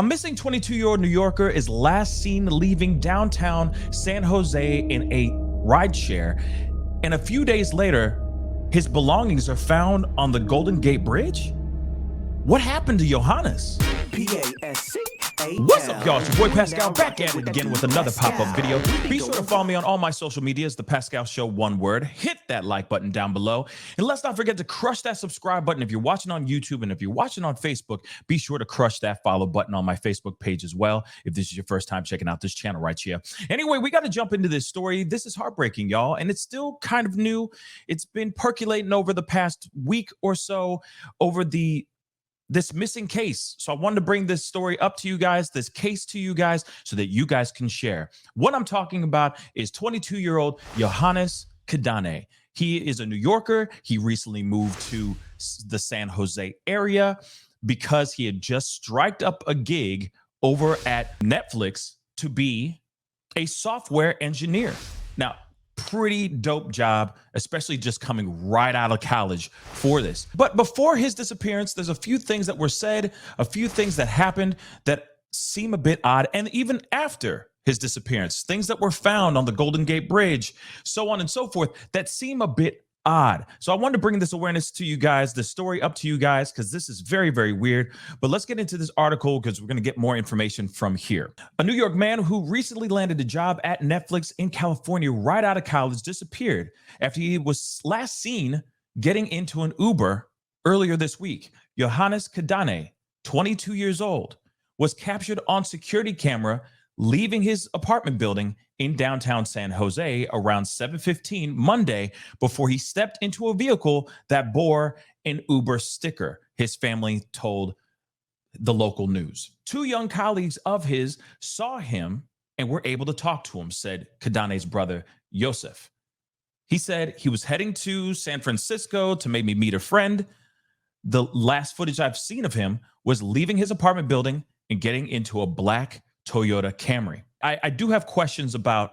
A missing 22-year-old New Yorker is last seen leaving downtown San Jose in a rideshare, and a few days later, his belongings are found on the Golden Gate Bridge? What happened to Yohanes? What's up, y'all? It's your boy Pascal back at it again with another pop-up video. Be sure to follow me on all my social medias, The Pascal Show, one word. Hit that like button down below. And let's not forget to crush that subscribe button if you're watching on YouTube, and if you're watching on Facebook, be sure to crush that follow button on my Facebook page as well, if this is your first time checking out this channel right here. Anyway, we got to jump into this story. This is heartbreaking, y'all, and it's still kind of new. It's been percolating over the past week or so over this missing case. So I wanted to bring this story up to you guys, this case to you guys, so that you guys can share. What I'm talking about is 22-year-old Yohanes Kidane. He is a New Yorker. He recently moved to the San Jose area because he had just striked up a gig over at Netflix to be a software engineer. Now, pretty dope job, especially just coming right out of college for this. But before his disappearance, there's a few things that were said, a few things that happened that seem a bit odd. And even after his disappearance, things that were found on the Golden Gate Bridge, so on and so forth, that seem a bit odd. So I wanted to bring this awareness to you guys, the story up to you guys, because this is very, very weird. But let's get into this article because we're going to get more information from here. A New York man who recently landed a job at Netflix in California right out of college disappeared after he was last seen getting into an Uber earlier this week. Yohanes Kidane, 22 years old, was captured on security camera leaving his apartment building in downtown San Jose around 7:15 Monday before he stepped into a vehicle that bore an Uber sticker, his family told the local news. Two young colleagues of his saw him and were able to talk to him, said Kidane's brother, Yosef. He said he was heading to San Francisco to maybe meet a friend. The last footage I've seen of him was leaving his apartment building and getting into a black Toyota Camry. I do have questions about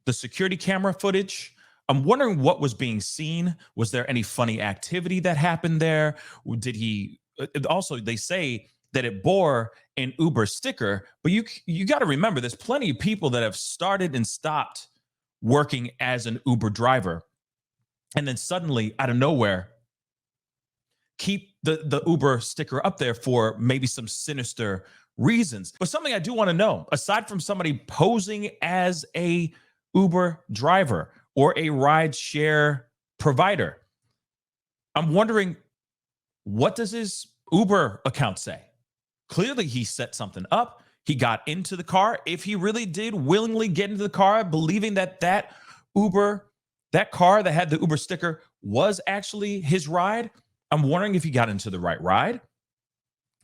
the security camera footage. I'm wondering what was being seen. Was there any funny activity that happened there? Did he also, they say that it bore an Uber sticker, but you got to remember there's plenty of people that have started and stopped working as an Uber driver and then suddenly out of nowhere keep the Uber sticker up there for maybe some sinister reasons. But something I do want to know, aside from somebody posing as a Uber driver or a ride share provider, I'm wondering, what does his Uber account say? Clearly he set something up. He got into the car. If he really did willingly get into the car, believing that that car that had the Uber sticker was actually his ride, I'm wondering if he got into the right ride,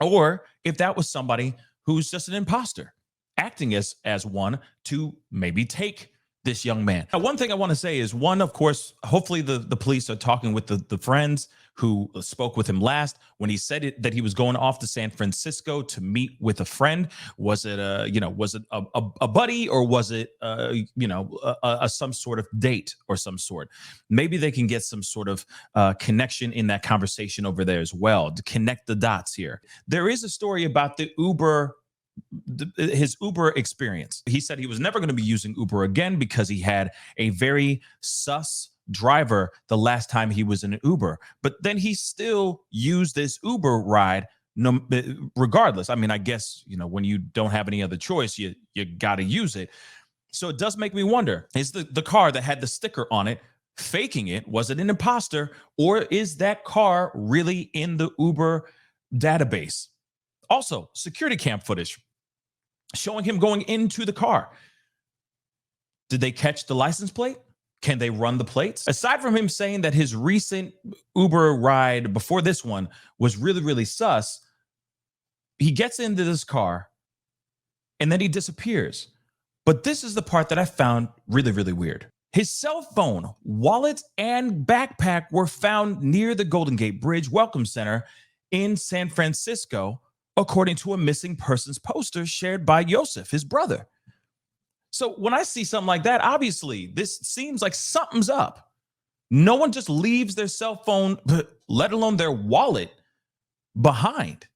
or if that was somebody who's just an imposter, acting as one to maybe take this young man. Now, one thing I want to say is, one, of course, hopefully the police are talking with the friends who spoke with him last when he said that he was going off to San Francisco to meet with a friend. Was it a buddy, or was it some sort of date or some sort? Maybe they can get some sort of connection in that conversation over there as well to connect the dots here. There is a story about his Uber experience. He said he was never going to be using Uber again because he had a very sus driver the last time he was in an Uber. But then he still used this Uber ride regardless. I mean, I guess, when you don't have any other choice, you got to use it. So it does make me wonder, is the car that had the sticker on it faking it? Was it an imposter, or is that car really in the Uber database? Also, security cam footage showing him going into the car. Did they catch the license plate? Can they run the plates? Aside from him saying that his recent Uber ride before this one was really, really sus, he gets into this car and then he disappears. But this is the part that I found really, really weird. His cell phone, wallet, and backpack were found near the Golden Gate Bridge Welcome Center in San Francisco, according to a missing persons poster shared by Yosef, his brother. So when I see something like that, obviously this seems like something's up. No one just leaves their cell phone, let alone their wallet, behind.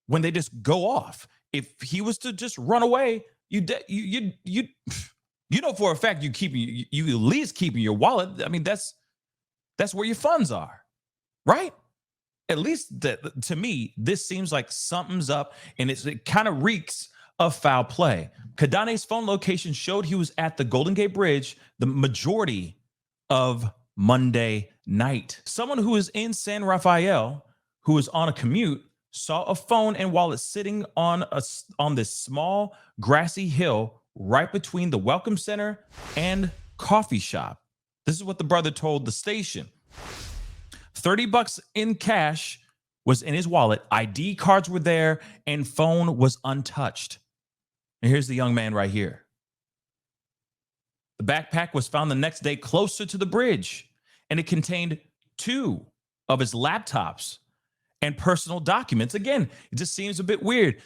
when they just go off. If he was to just run away, you know for a fact you at least keeping your wallet. I mean, that's where your funds are, right? At least to me, this seems like something's up, and it kind of reeks of foul play. Kidane's phone location showed he was at the Golden Gate Bridge the majority of Monday night. Someone who is in San Rafael, who is on a commute, saw a phone and wallet sitting on this small grassy hill right between the Welcome Center and coffee shop. This is what the brother told the station. $30 in cash was in his wallet. ID cards were there and phone was untouched. And here's the young man right here. The backpack was found the next day closer to the bridge, and it contained 2 of his laptops and personal documents. Again, it just seems a bit weird.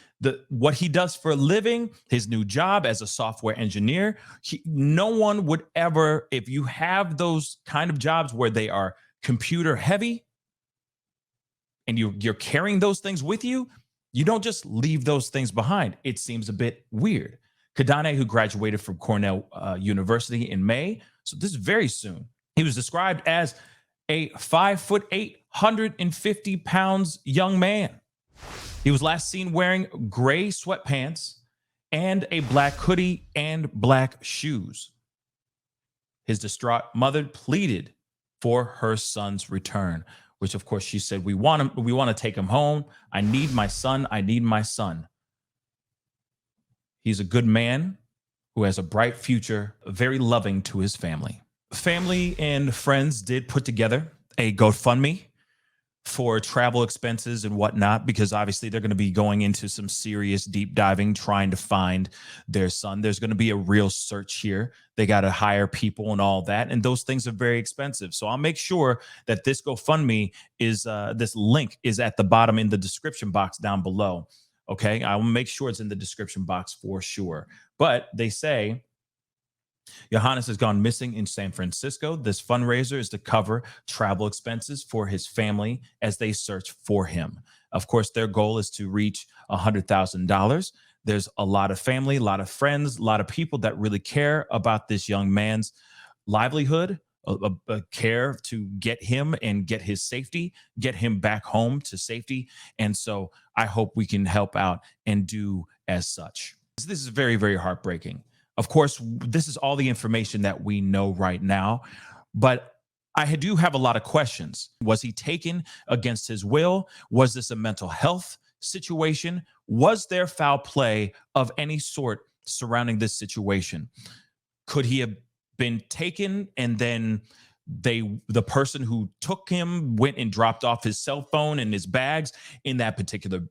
What he does for a living, his new job as a software engineer, no one would ever, if you have those kind of jobs where they are computer heavy and you're carrying those things with you, you don't just leave those things behind. It seems a bit weird. Kidane, who graduated from Cornell University in May, so this is very soon, he was described as a 5'8", 150 pounds young man. He was last seen wearing gray sweatpants and a black hoodie and black shoes. His distraught mother pleaded for her son's return, which of course she said, we want to take him home. I need my son. I need my son. He's a good man who has a bright future, very loving to his family. Family and friends did put together a GoFundMe for travel expenses and whatnot, because obviously they're going to be going into some serious deep diving, trying to find their son. There's going to be a real search here. They got to hire people and all that. And those things are very expensive. So I'll make sure that this GoFundMe is, this link is at the bottom in the description box down below. Okay. I will make sure it's in the description box for sure. But they say Yohanes has gone missing in San Francisco. This fundraiser is to cover travel expenses for his family as they search for him. Of course, their goal is to reach $100,000. There's a lot of family, a lot of friends, a lot of people that really care about this young man's livelihood, a care to get him and get his safety, get him back home to safety. And so I hope we can help out and do as such. This is very, very heartbreaking. Of course, this is all the information that we know right now, but I do have a lot of questions. Was he taken against his will? Was this a mental health situation? Was there foul play of any sort surrounding this situation? Could he have been taken and then the person who took him went and dropped off his cell phone and his bags in that particular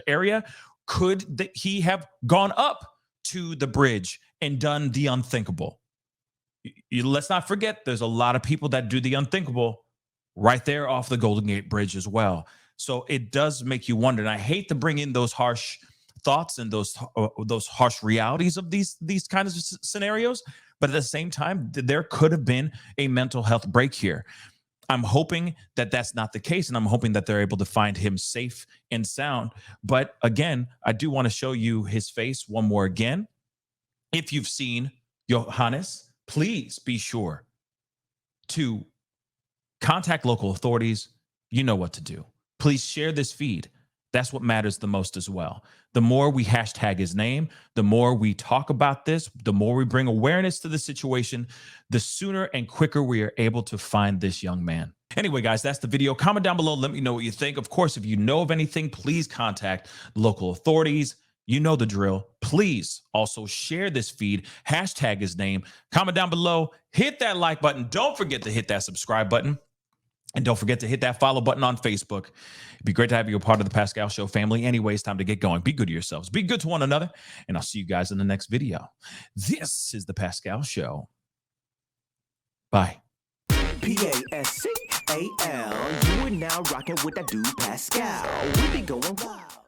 area? Could he have gone up to the bridge and done the unthinkable? Let's not forget, there's a lot of people that do the unthinkable right there off the Golden Gate Bridge as well. So it does make you wonder. And I hate to bring in those harsh thoughts and those harsh realities of these kinds of scenarios, but at the same time, there could have been a mental health break here. I'm hoping that that's not the case, and I'm hoping that they're able to find him safe and sound. But again, I do want to show you his face one more again. If you've seen Yohanes, please be sure to contact local authorities. You know what to do. Please share this feed. That's what matters the most as well. The more we hashtag his name, the more we talk about this, the more we bring awareness to the situation, the sooner and quicker we are able to find this young man. Anyway, guys, that's the video. Comment down below. Let me know what you think. Of course, if you know of anything, please contact local authorities. You know the drill. Please also share this feed, hashtag his name, comment down below, hit that like button. Don't forget to hit that subscribe button. And don't forget to hit that follow button on Facebook. It'd be great to have you a part of the Pascal Show family. Anyways, time to get going. Be good to yourselves. Be good to one another. And I'll see you guys in the next video. This is the Pascal Show. Bye. Pascal. You are now rocking with that dude Pascal. We be going wild.